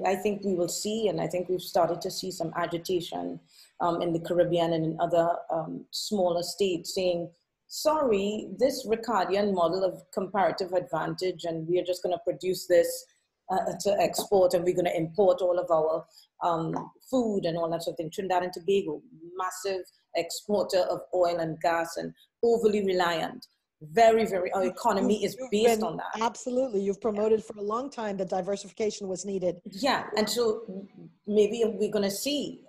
I think we will see, and I think we've started to see some agitation in the Caribbean and in other smaller states saying, sorry, this Ricardian model of comparative advantage, and we are just going to produce this to export, and we're going to import all of our food and all that sort of thing. Trinidad and Tobago, massive exporter of oil and gas and overly reliant. Very, very, our economy is based on that. Absolutely. You've promoted for a long time that diversification was needed. Yeah, and so maybe we're going to see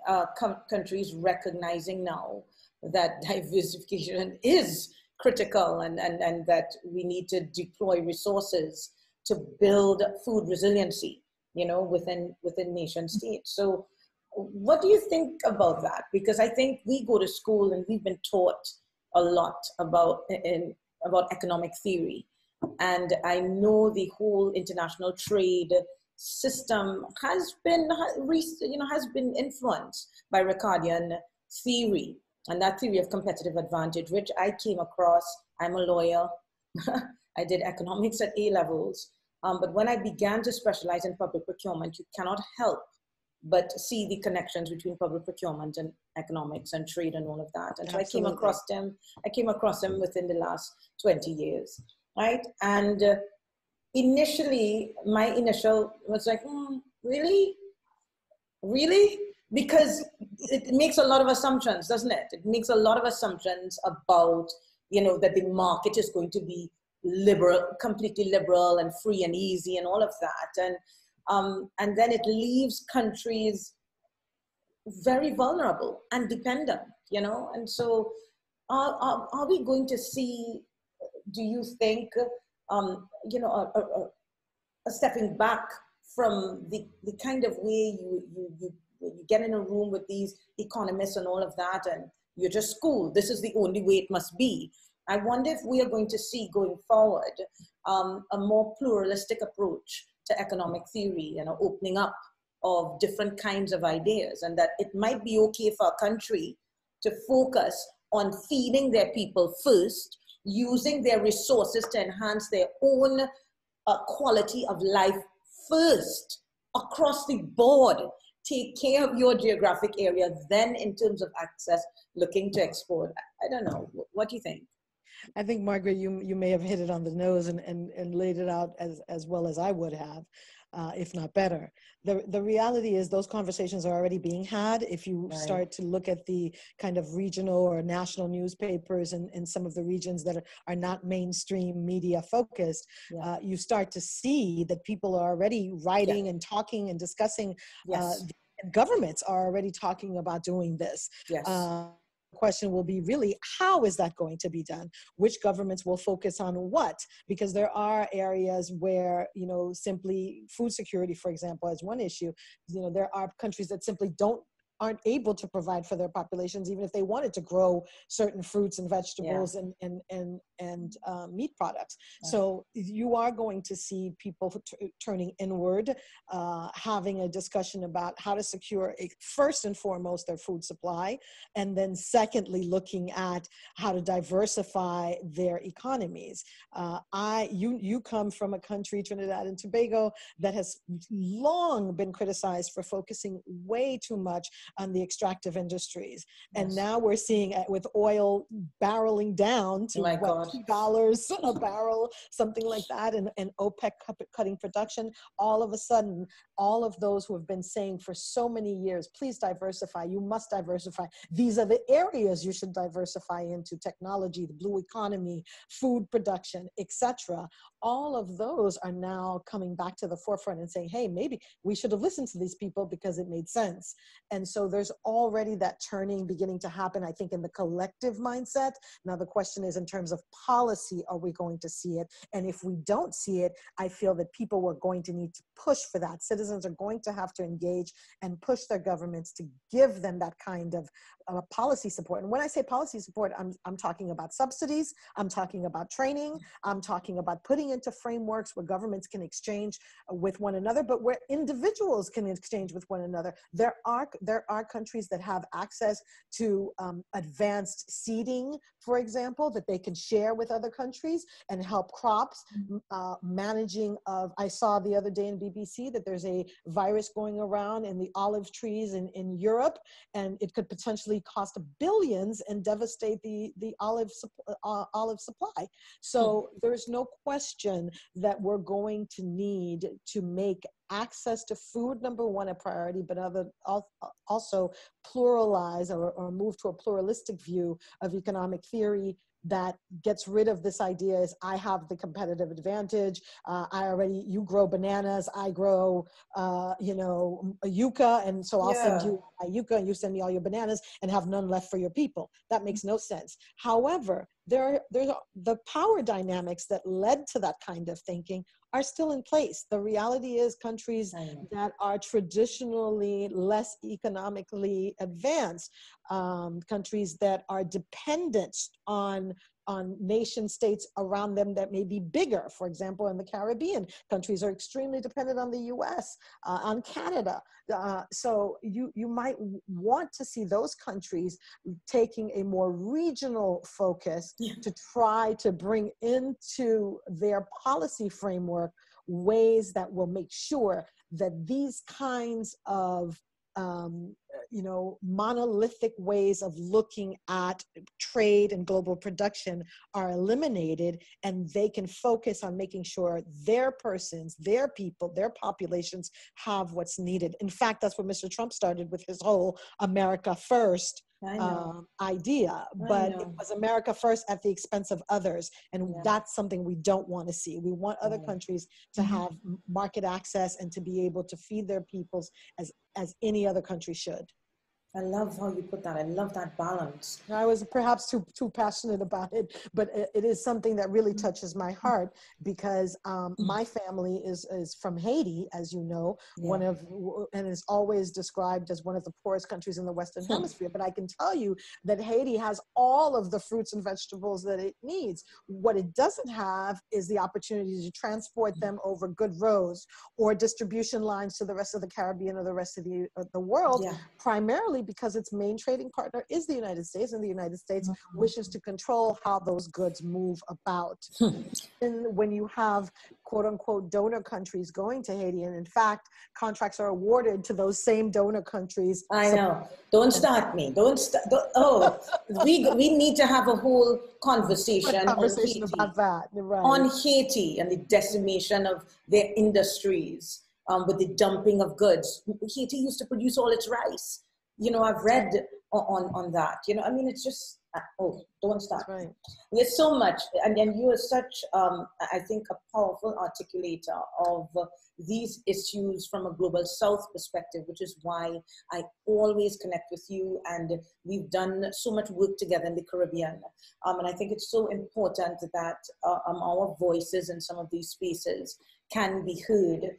countries recognizing now that diversification is critical, and that we need to deploy resources to build food resiliency, you know, within nation states. So what do you think about that? Because I think we go to school and we've been taught a lot about economic theory. And I know the whole international trade system has been influenced by Ricardian theory, and that theory of competitive advantage, which I came across. I'm a lawyer. I did economics at A levels. But when I began to specialize in public procurement, you cannot help but see the connections between public procurement and economics and trade and all of that. And so I came across them within the last 20 years, right? And initially, my initial was like, really? Really? Because it makes a lot of assumptions, doesn't it? It makes a lot of assumptions about, you know, that the market is going to be liberal, completely liberal and free and easy and all of that. And then it leaves countries very vulnerable and dependent, you know? And so are we going to see, do you think, you know, a stepping back from the kind of way you get in a room with these economists and all of that, and you're just schooled, this is the only way it must be? I wonder if we are going to see going forward a more pluralistic approach to economic theory, you know, opening up of different kinds of ideas, and that it might be okay for a country to focus on feeding their people first, using their resources to enhance their own quality of life first, across the board. Take care of your geographic area, then in terms of access, looking to export. I don't know, what do you think? I think, Margaret, you may have hit it on the nose and laid it out as well as I would have, if not better. The reality is those conversations are already being had. If you start to look at the kind of regional or national newspapers in some of the regions that are not mainstream media focused, you start to see that people are already writing and talking and discussing. Governments are already talking about doing this. Question will be really, how is that going to be done? Which governments will focus on what? Because there are areas where, you know, simply food security, for example, as one issue, you know, there are countries that simply aren't able to provide for their populations, even if they wanted to grow certain fruits and vegetables and meat products. So you are going to see people turning inward, having a discussion about how to secure, first and foremost, their food supply, and then secondly, looking at how to diversify their economies. You come from a country, Trinidad and Tobago, that has long been criticized for focusing way too much on the extractive industries. And now we're seeing with oil barreling down to $2 a barrel, something like that, and OPEC cutting production. All of a sudden, all of those who have been saying for so many years, please diversify, you must diversify. These are the areas you should diversify into: technology, the blue economy, food production, etc. All of those are now coming back to the forefront and saying, hey, maybe we should have listened to these people because it made sense. And so there's already that turning beginning to happen, I think, in the collective mindset. Now the question is, in terms of policy, are we going to see it? And if we don't see it, I feel that people were going to need to push for that. Citizens are going to have to engage and push their governments to give them that kind of policy support. And when I say policy support, I'm talking about subsidies, I'm talking about training, I'm talking about putting into frameworks where governments can exchange with one another, but where individuals can exchange with one another. There are countries that have access to advanced seeding, for example, that they can share with other countries and help crops, managing of, I saw the other day in BBC that there's a virus going around in the olive trees in Europe, and it could potentially cost billions and devastate the olive supply. So there's no question that we're going to need to make access to food, number one, a priority, but also pluralize or move to a pluralistic view of economic theory that gets rid of this idea is I have the competitive advantage. You grow bananas, I grow, a yucca, and so I'll send you my yucca and you send me all your bananas and have none left for your people. That makes no sense. However, there's the power dynamics that led to that kind of thinking are still in place. The reality is countries that are traditionally less economically advanced, countries that are dependent on nation states around them that may be bigger. For example, in the Caribbean, countries are extremely dependent on the US, on Canada. So you might want to see those countries taking a more regional focus to try to bring into their policy framework ways that will make sure that these kinds of monolithic ways of looking at trade and global production are eliminated, and they can focus on making sure their persons, their people, their populations have what's needed. In fact, that's what Mr. Trump started with his whole America First idea, but it was America first at the expense of others, and that's something we don't want to see. We want other countries to have market access and to be able to feed their peoples as any other country should. I love how you put that. I love that balance. I was perhaps too passionate about it, but it is something that really touches my heart because my family is from Haiti, as you know, and is always described as one of the poorest countries in the Western Hemisphere. But I can tell you that Haiti has all of the fruits and vegetables that it needs. What it doesn't have is the opportunity to transport them over good roads or distribution lines to the rest of the Caribbean or the rest of the world, primarily because its main trading partner is the United States, and the United States wishes to control how those goods move about. And when you have quote unquote donor countries going to Haiti, and in fact, contracts are awarded to those same donor countries. I know. Don't start me. We need to have a whole conversation about that. Right. On Haiti and the decimation of their industries, with the dumping of goods. Haiti used to produce all its rice. I've read on that. It's just, don't start. Right. There's so much, and you are such, I think, a powerful articulator of these issues from a global South perspective, which is why I always connect with you, and we've done so much work together in the Caribbean. And I think it's so important that our voices in some of these spaces can be heard.